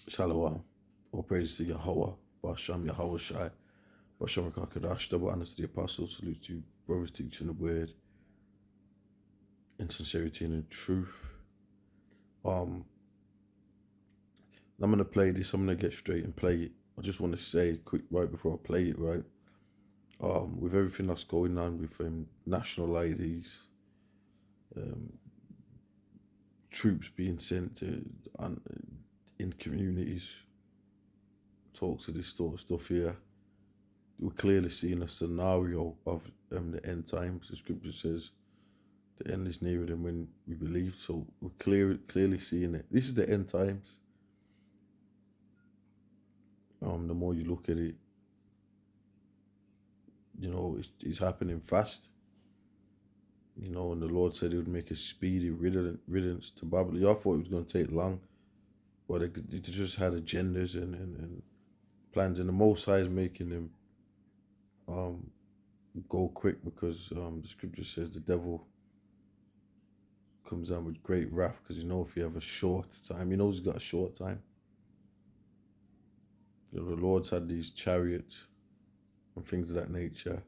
Shalom. All praise to Yahweh, Basham Yahweh Shai, Basham Kakadash, double honor to the apostles, salute to you, brothers teaching the word in sincerity and in truth. I'm gonna play this, I'm gonna get straight and play it. I just want to say quick right before I play it, right? With everything that's going on with national IDs, troops being sent to in communities, talks of this sort of stuff here. We're clearly seeing a scenario of the end times. The scripture says the end is nearer than when we believed. So we're clearly seeing it. This is the end times. The more you look at it, you know, it's happening fast. You know, and the Lord said He would make a speedy riddance to Babylon. I thought it was going to take long, but it just had agendas and plans, and the Most High is making them go quick because the scripture says the devil comes down with great wrath because if you have a short time, he knows he's got a short time. The Lord's had these chariots and things of that nature.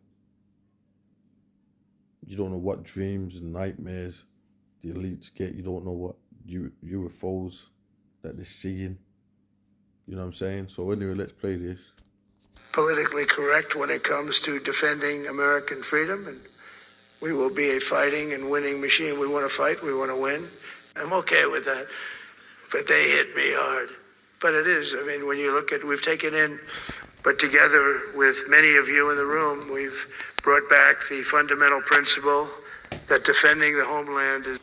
You don't know what dreams and nightmares the elites get. You don't know what UFOs that they're seeing. You know what I'm saying? So anyway, let's play this. Politically correct when it comes to defending American freedom, and we will be a fighting and winning machine. We want to fight, we want to win. I'm okay with that, but they hit me hard. But it is, when you look at, we've taken in, but together with many of you in the room, we've brought back the fundamental principle that defending the homeland is...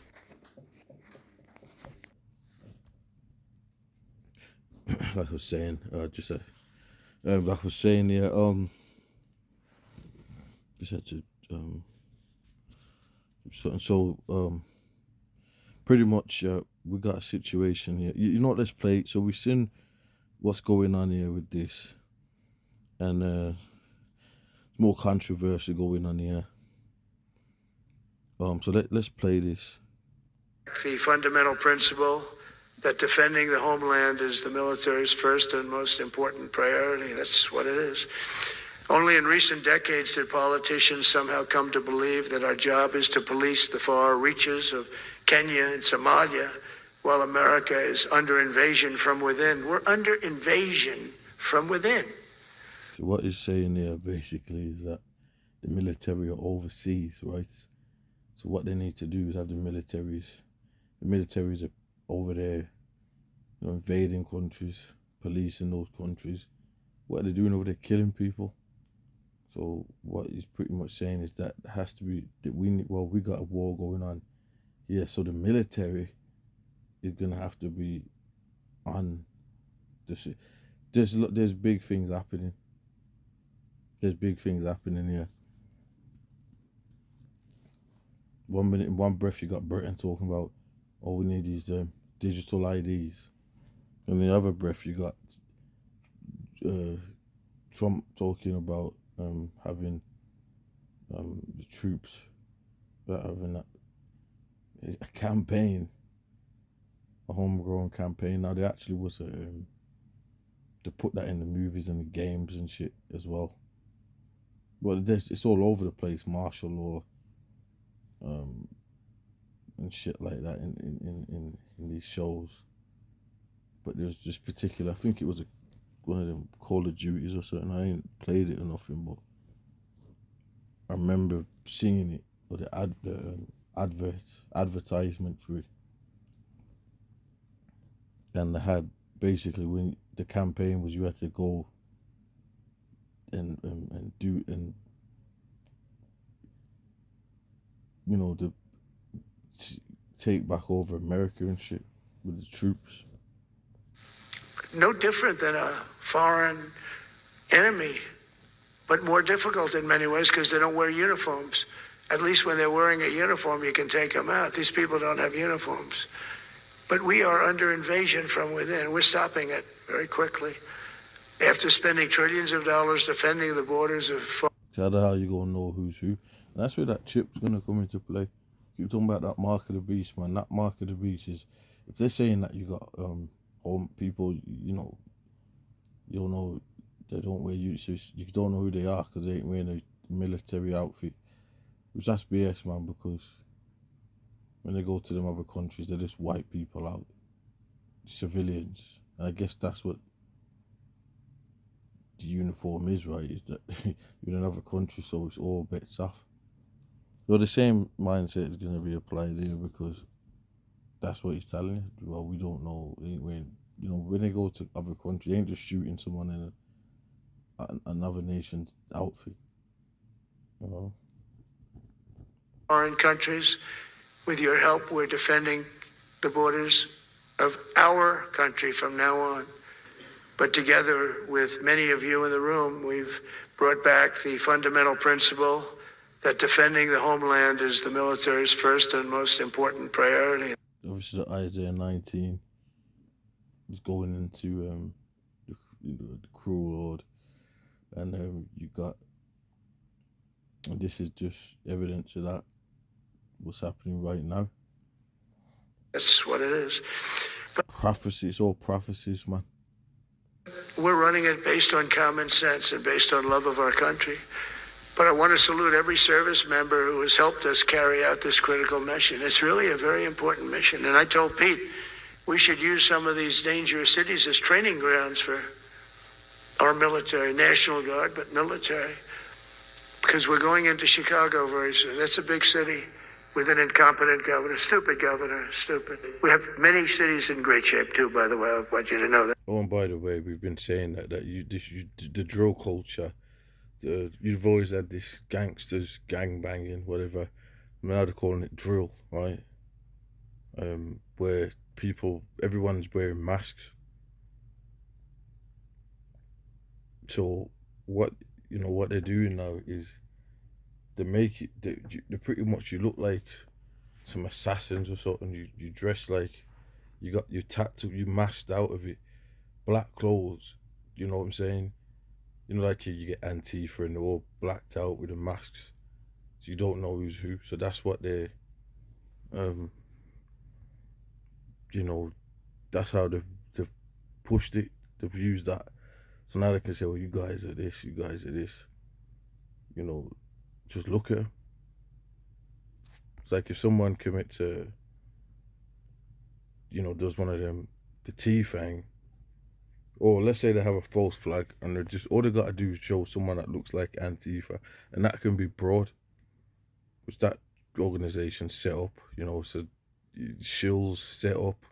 Like I was saying, like I was saying, yeah, just had to, pretty much, we got a situation here. You know what, let's play it. So we've seen what's going on here with this, and more controversy going on here. So let's play this. The fundamental principle that defending the homeland is the military's first and most important priority. That's what it is. Only in recent decades did politicians somehow come to believe that our job is to police the far reaches of Kenya and Somalia, while America is under invasion from within. We're under invasion from within. So what he's saying here basically is that the military are overseas, right? So what they need to do is have the militaries are over there, invading countries, policing those countries. What are they doing over there? Killing people. So what he's pretty much saying is that has to be that we got a war going on. Yeah, so the military is gonna have to be on this. There's big things happening. There's big things happening here. 1 minute, in one breath, you got Britain talking about all we need is digital IDs. In the other breath, you got Trump talking about having the troops having a campaign, a homegrown campaign. Now, there actually was to put that in the movies and the games and shit as well. But it's all over the place, martial law, and shit like that in these shows. But there's this particular, I think it was one of them Call of Duties or something. I ain't played it or nothing, but I remember seeing it, or the advertisement for it, and they had basically, when the campaign was, you had to go and do and take back over America and shit with the troops. No different than a foreign enemy, but more difficult in many ways because they don't wear uniforms. At least when they're wearing a uniform, you can take them out. These people don't have uniforms. But we are under invasion from within. We're stopping it very quickly. After spending trillions of dollars defending the borders of... Tell her how you gonna know who's who. And that's where that chip's gonna come into play. Keep talking about that mark of the beast, man. That mark of the beast is, if they're saying that you got or people, you don't know, they don't wear uniforms. You don't know who they are because they ain't wearing a military outfit. Which that's BS, man, because when they go to them other countries, they're just white people out, civilians. And I guess that's what the uniform is, right? Is that you're in another country, so it's all bets off. Well, the same mindset is going to be applied here because that's what he's telling us. Well, we don't know. When they go to other countries, they ain't just shooting someone in another nation's outfit. Foreign countries, with your help, we're defending the borders of our country from now on. But together with many of you in the room, we've brought back the fundamental principle that defending the homeland is the military's first and most important priority. Obviously, the Isaiah 19 is going into the cruel Lord, and you got, and this is just evidence of that. What's happening right now? That's what it is. Prophecy, it's all prophecies, man. We're running it based on common sense and based on love of our country. But I want to salute every service member who has helped us carry out this critical mission. It's really a very important mission. And I told Pete, we should use some of these dangerous cities as training grounds for our military, National Guard, but military. Because we're going into Chicago very soon. That's a big city with an incompetent governor, stupid governor, stupid. We have many cities in great shape too, by the way. I want you to know that. Oh, and by the way, we've been saying that the drill culture, you've always had this gangsters, gang banging, whatever. Now they're calling it drill, right? Where everyone's wearing masks. So what they're doing now is they make it. They pretty much, you look like some assassins or something. You dress like you got your tattoo, you masked out of it, black clothes. You know what I'm saying? Like you get Antifa and they're all blacked out with the masks, so you don't know who's who. So that's what they're, that's how they've pushed it. They've used that. So now they can say, well, you guys are this, you guys are this. Just look at them. It's like if someone commits does one of them, the T thing, or let's say they have a false flag and they're just, all they got to do is show someone that looks like Antifa, and that can be broad, which that organization set up, so shills set up.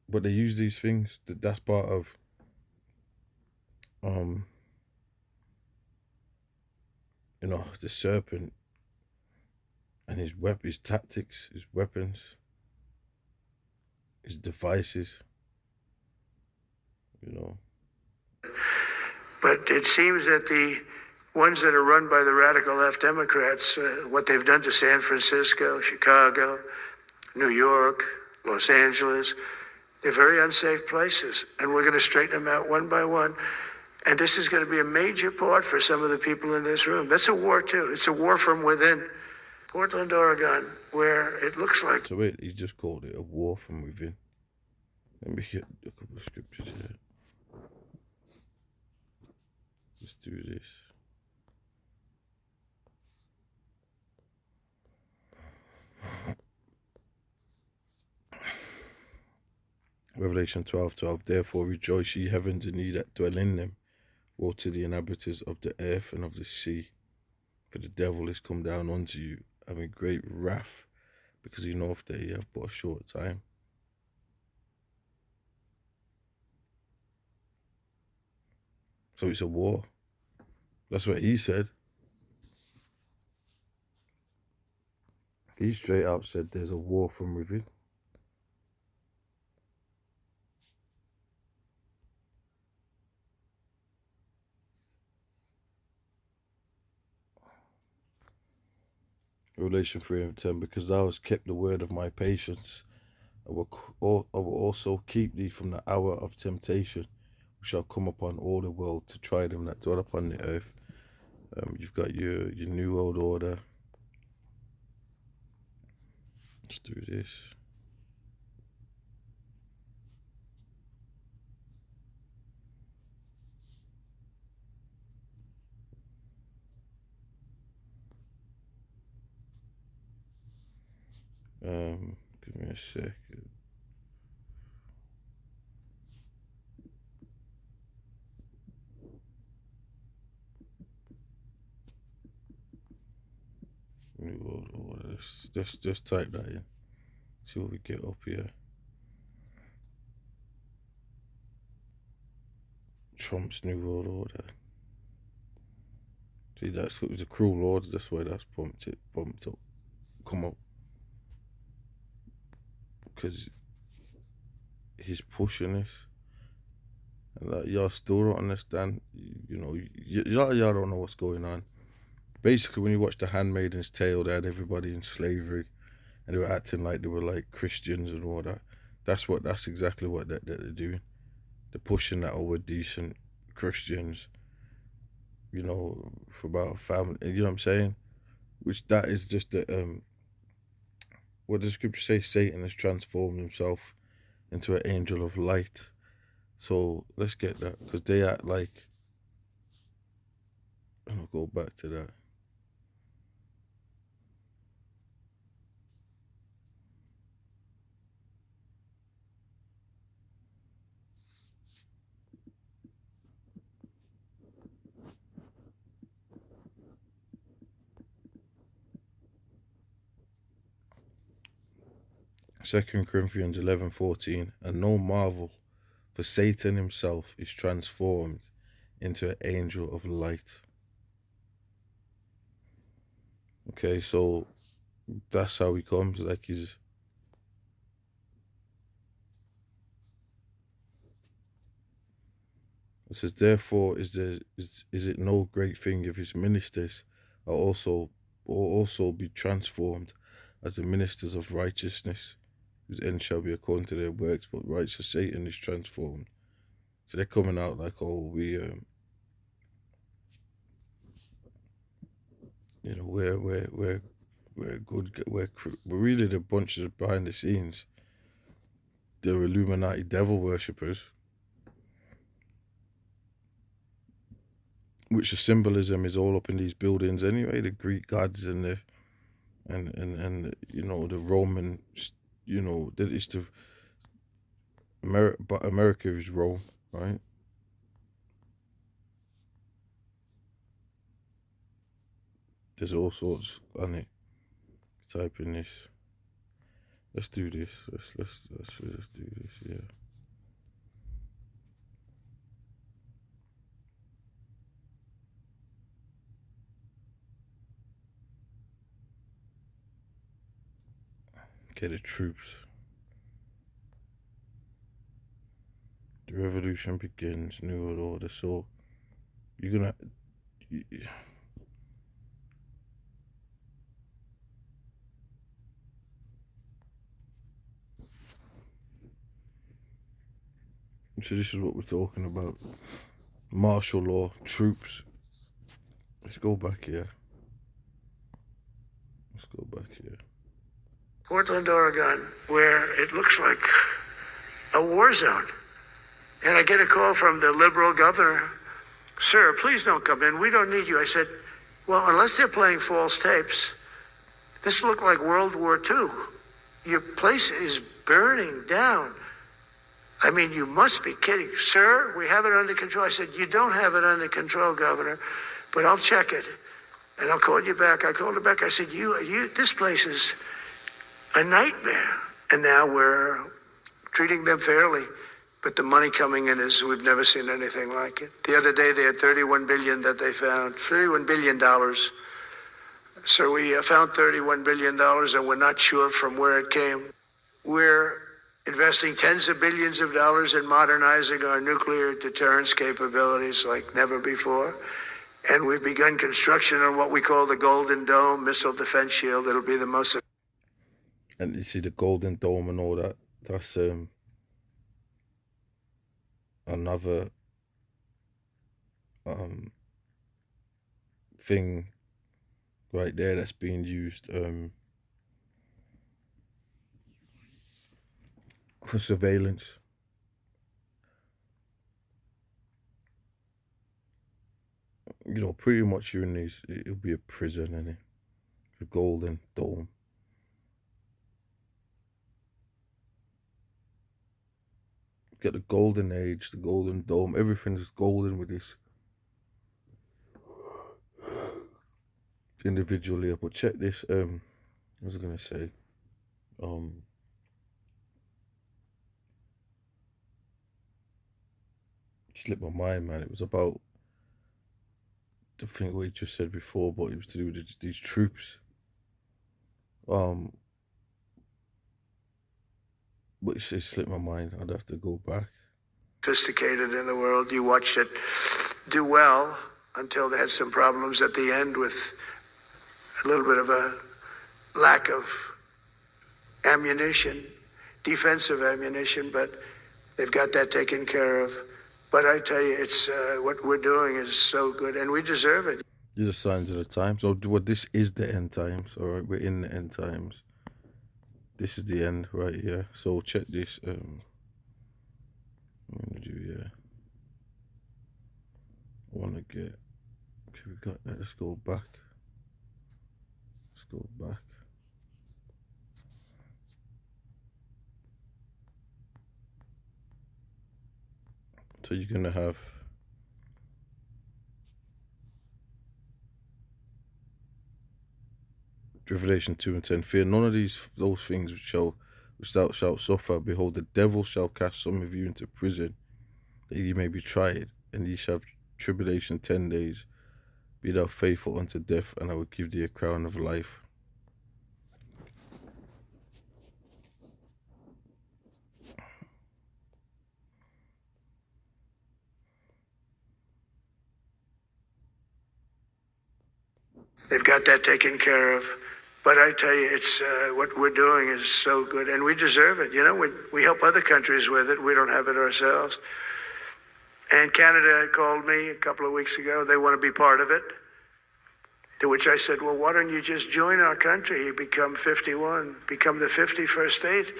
But they use these things, that's part of the serpent and his tactics, his weapons, his devices, But it seems that the ones that are run by the radical left Democrats, what they've done to San Francisco, Chicago, New York, Los Angeles, they're very unsafe places. And we're going to straighten them out one by one. And this is going to be a major part for some of the people in this room. That's a war, too. It's a war from within. Portland, Oregon, where it looks like... So wait, he just called it a war from within. Let me get a couple of scriptures here. Let's do this. Revelation 12:12. Therefore rejoice, ye heavens, and ye that dwell in them. Woe to the inhabitants of the earth and of the sea, for the devil is come down unto you, having great wrath, because he knoweth that ye have but a short time. So it's a war. That's what he said. He straight out said there's a war from within. Revelation 3:10, because thou hast kept the word of my patience, I will also keep thee from the hour of temptation, which shall come upon all the world to try them that dwell upon the earth. You've got your New World Order. Let's do this. Give me a sec. New World Order. Just type that in. See what we get up here. Trump's New World Order. See, that's what was a cruel order. That's why that's bumped up, come up, because he's pushing this, and like, y'all still don't understand. You know, y'all don't know what's going on. Basically, when you watch The Handmaid's Tale, they had everybody in slavery, and they were acting like they were like Christians and all that. That's exactly what they're doing. They're pushing that over decent Christians, you know, for about family. You know what I'm saying? Which that is just the what does the scripture say? Satan has transformed himself into an angel of light. So let's get that, because they act like. I'll go back to that. Second Corinthians 11:14, and no marvel, for Satan himself is transformed into an angel of light. Okay, so that's how he comes, like he's. It says, therefore is it no great thing if his ministers are also be transformed as the ministers of righteousness, whose end shall be according to their works, but righteous Satan is transformed. So they're coming out like, oh, we're good, we're really the bunch of behind the scenes. They're Illuminati devil worshippers, which the symbolism is all up in these buildings anyway. The Greek gods and the and you know, the Roman, you know, that is the America is Rome, right? There's all sorts on it. Type in this. Let's do this. Let's do this. Yeah. Okay, the troops. The revolution begins. New World Order. So you're gonna. So this is what we're talking about. Martial law, troops. Let's go back here. Portland, Oregon, where it looks like a war zone. And I get a call from the liberal governor. Sir, please don't come in. We don't need you. I said, well, unless they're playing false tapes, this looked like World War II. Your place is burning down. I mean, you must be kidding. Sir, we have it under control. I said, you don't have it under control, Governor, but I'll check it. And I'll call you back. I called her back. I said, this place is a nightmare. And now we're treating them fairly. But the money coming in is, we've never seen anything like it. The other day, they had $31 billion that they found, $31 billion. So we found $31 billion, and we're not sure from where it came. We're investing tens of billions of dollars in modernizing our nuclear deterrence capabilities like never before. And we've begun construction on what we call the Golden Dome missile defense shield. It'll be the most. And you see the Golden Dome and all that. That's another thing right there that's being used for surveillance. You know, pretty much you're in these, it'll be a prison, innit? The Golden Dome. get the golden age, the golden dome. Everything is golden with this individual here. But check this. What was I gonna say? Slipped my mind, man. It was about the thing what you just said before, but it was to do with these troops. But it slipped my mind. I'd have to go back. Sophisticated in the world. You watched it do well until they had some problems at the end with a little bit of a lack of ammunition, defensive ammunition, but they've got that taken care of. But I tell you, it's what we're doing is so good, and we deserve it. These are signs of the times. So what this is the end times. All right, we're in the end times. This is the end right here. So check this. I'm gonna do I want to get. Okay, we got that. Let's go back. Let's go back. So you're gonna have Revelation 2:10. Fear none of those things which thou shalt suffer. Behold, the devil shall cast some of you into prison, that ye may be tried, and ye shall have tribulation 10 days. Be thou faithful unto death, and I will give thee a crown of life. They've got that taken care of. But I tell you, it's what we're doing is so good, and we deserve it. You know, we help other countries with it. We don't have it ourselves. And Canada called me a couple of weeks ago. They want to be part of it. To which I said, well, why don't you just join our country? You become 51, become the 51st state,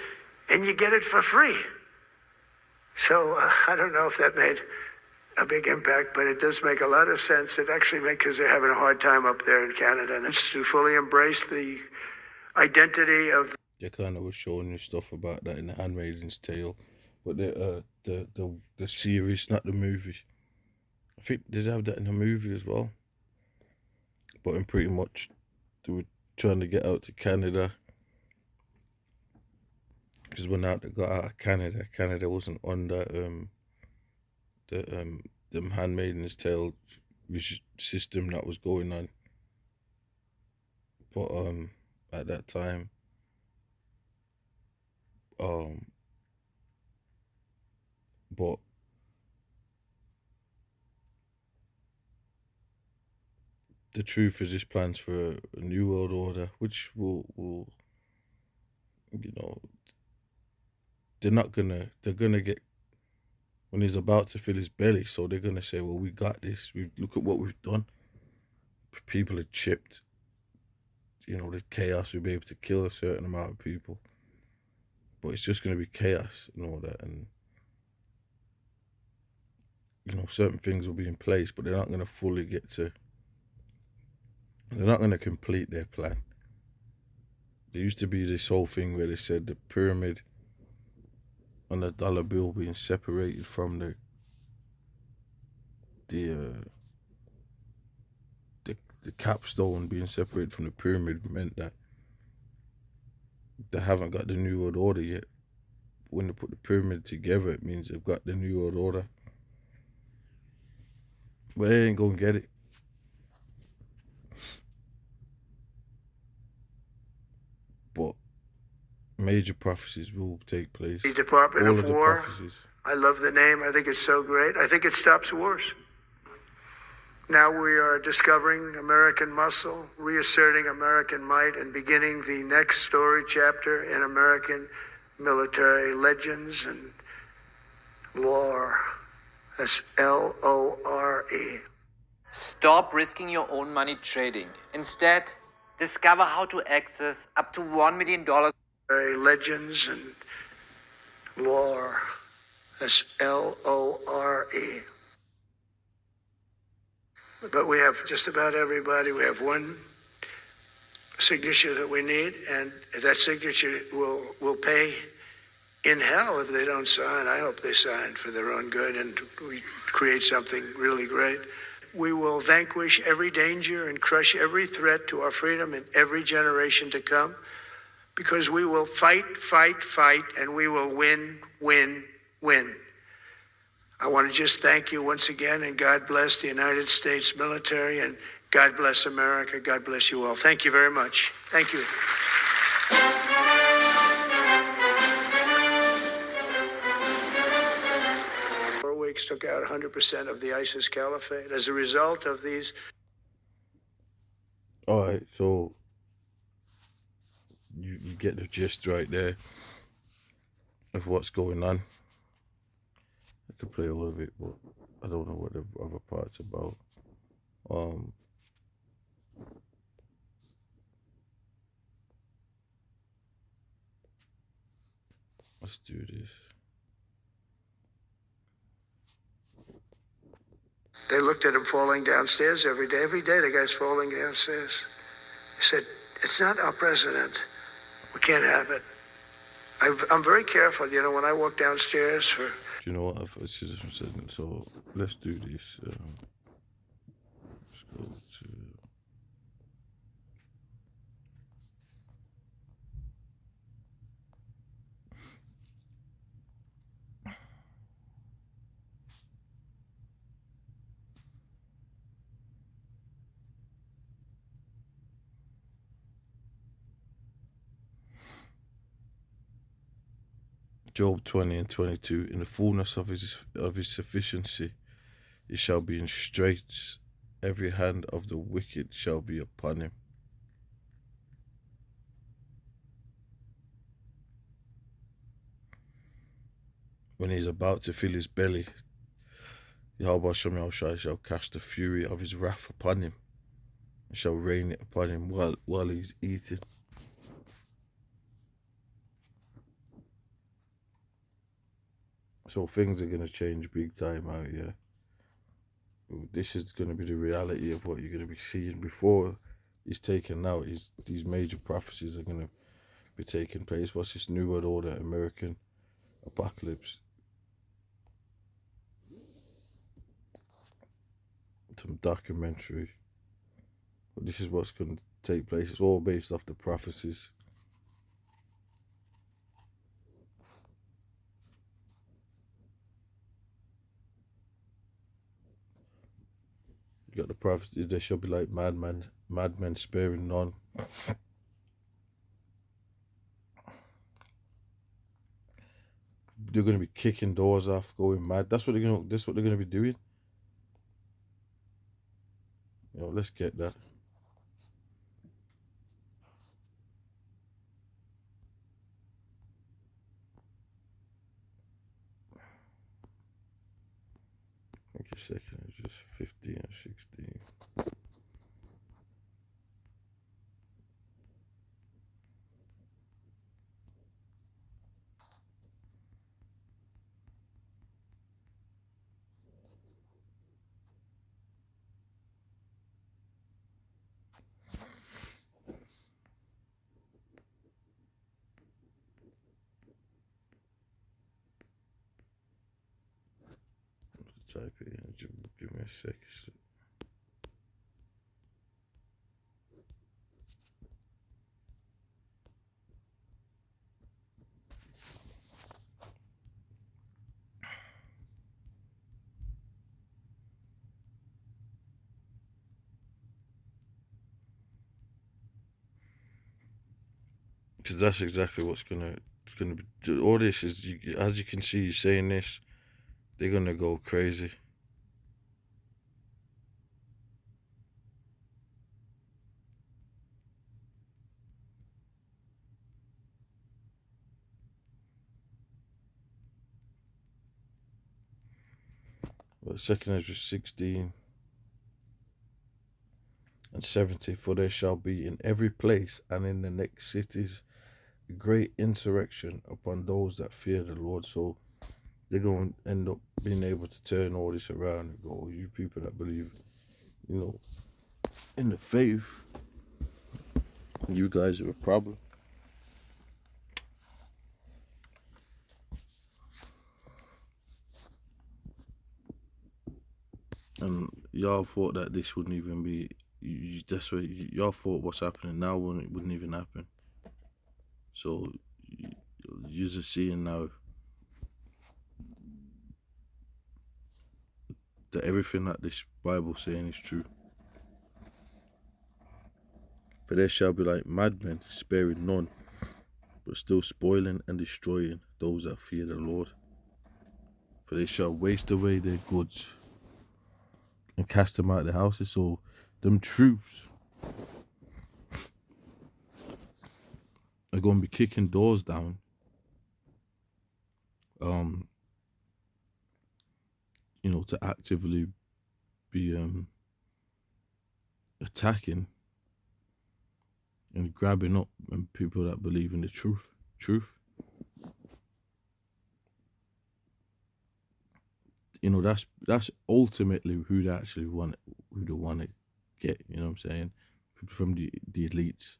and you get it for free. So I don't know if that made a big impact, but it does make a lot of sense. It actually makes, because they're having a hard time up there in Canada, and it's to fully embrace the identity of. They kind of was showing you stuff about that in The Handmaid's Tale, but the series, not the movie. I think they have that in the movie as well. But in pretty much, they were trying to get out to Canada. Because when they got out of Canada, Canada wasn't on that the Handmaid's Tale system that was going on. But at that time, but the truth is, this plans for a new world order, which will you know, they're gonna get, when he's about to fill his belly, so they're gonna say, well, we got this. Look at what we've done. People are chipped. You know, the chaos, we'll be able to kill a certain amount of people. But it's just gonna be chaos and all that, and you know, certain things will be in place, but they're not gonna fully get to. They're not gonna complete their plan. There used to be this whole thing where they said the pyramid on the dollar bill being separated from the capstone being separated from the pyramid meant that they haven't got the New World Order yet. When they put the pyramid together, it means they've got the New World Order. But they ain't gonna get it. But major prophecies will take place. The Department All of the War. prophecies. I love the name. I think it's so great. I think it stops wars. Now we are discovering American muscle, reasserting American might, and beginning the next story chapter in American military legends and lore. That's LORE. Stop risking your own money trading. Instead, discover how to access up to $1 million. Legends and lore. That's LORE. But we have just about everybody. We have one signature that we need, and that signature will pay in hell if they don't sign. I hope they sign for their own good and we create something really great. We will vanquish every danger and crush every threat to our freedom in every generation to come, because we will fight, fight, fight, and we will win, win, win. I want to just thank you once again, and God bless the United States military, and God bless America. God bless you all. Thank you very much. Thank you. 4 weeks took out 100% of the ISIS caliphate. As a result of these. All right, so you get the gist right there of what's going on. I could play all of it, but I don't know what the other part's about. Let's do this. They looked at him falling downstairs every day. Every day the guy's falling downstairs. They said, it's not our president. We can't have it. I'm very careful, you know, when I walk downstairs for... You know what? I've said, so let's do this. Let's go to... Job 20 and 22. In the fullness of his sufficiency, he shall be in straits. Every hand of the wicked shall be upon him. When he is about to fill his belly, Yahweh Shem shall cast the fury of his wrath upon him, and shall rain it upon him while he's eating. So things are going to change big time out here. This is going to be the reality of what you're going to be seeing before he's taken out. These major prophecies are going to be taking place. What's this New World Order, American apocalypse? Some documentary. But this is what's going to take place. It's all based off the prophecies. You got the prophecy. They shall be like madmen sparing none. They're going to be kicking doors off, going mad. That's what they're going to be doing. You know, let's get that. Take a second, it's just 15 and 16. Type it in. Give me a second. Because that's exactly what's gonna be. All this is, as you can see, saying this, they're gonna go crazy. But 2 Ezra 16 and 70, for there shall be in every place and in the next cities a great insurrection upon those that fear the Lord. So they're going to end up being able to turn all this around and go, you people that believe, you know, in the faith, you guys are a problem. And y'all thought that this wouldn't even be. That's what y'all thought what's happening now wouldn't even happen. So you're just seeing now that everything that this Bible saying is true. For there shall be like madmen, sparing none, but still spoiling and destroying those that fear the Lord. For they shall waste away their goods and cast them out of their houses. So them troops are going to be kicking doors down. To actively be attacking and grabbing up people that believe in the truth. That's ultimately who they actually want to get. You know what I'm saying? People from the elites.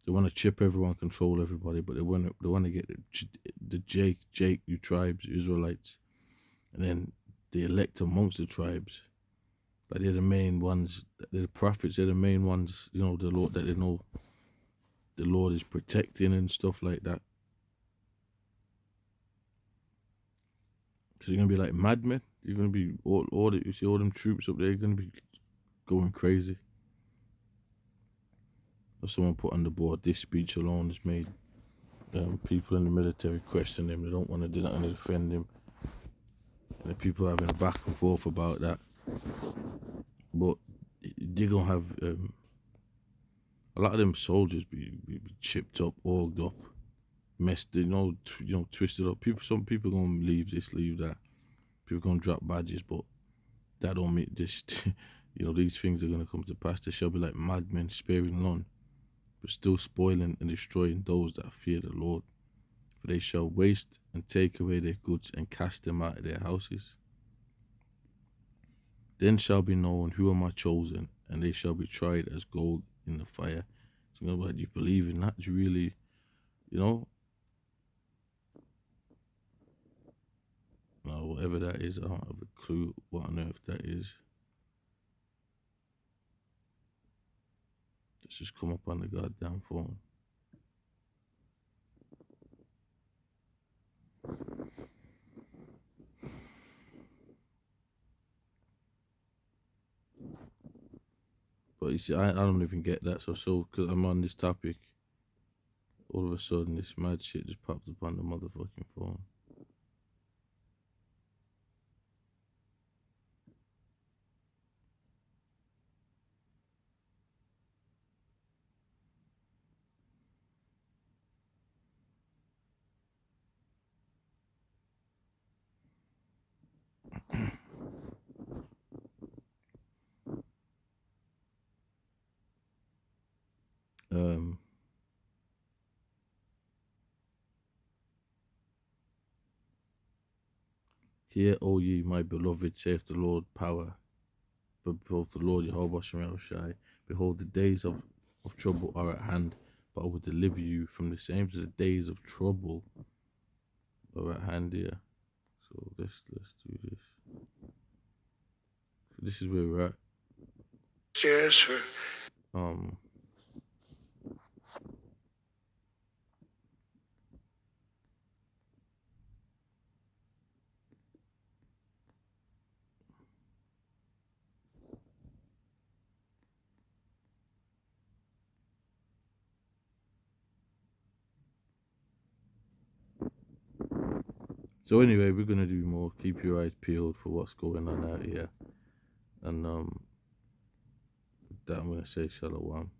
They want to chip everyone, control everybody, but they want to get the Jake, you tribes, Israelites, and then the elect amongst the tribes. Like they're the main ones. They're the prophets. They're the main ones. The Lord that they know. The Lord is protecting and stuff like that. So you're gonna be like madmen. You're gonna be you see all them troops up there. You're gonna be going crazy. Or someone put on the board, this speech alone has made people in the military question him. They don't want to do nothing to defend him. And the people having a back and forth about that. But they're gonna have a lot of them soldiers be chipped up, orged up, messed, twisted up. Some people gonna leave this, leave that. People gonna drop badges, but that don't mean this. These things are gonna come to pass. They shall be like madmen, sparing none, but still spoiling and destroying those that fear the Lord. For they shall waste and take away their goods and cast them out of their houses. Then shall be known who are my chosen, and they shall be tried as gold in the fire. So, do you believe in that? Do you really, No, whatever that is, I don't have a clue what on earth that is. Let's just come up on the goddamn phone. But you see, I don't even get that. So because I'm on this topic, all of a sudden this mad shit just popped up on the motherfucking phone. Hear, O ye, my beloved, saith the Lord, power. But both the Lord Jehovah Shai, behold, the days of trouble are at hand, but I will deliver you from the same. To the days of trouble are at hand here. So let's do this. So this is where we're at. Cheers for So anyway, we're gonna do more. Keep your eyes peeled for what's going on out here. And that I'm gonna say shalom.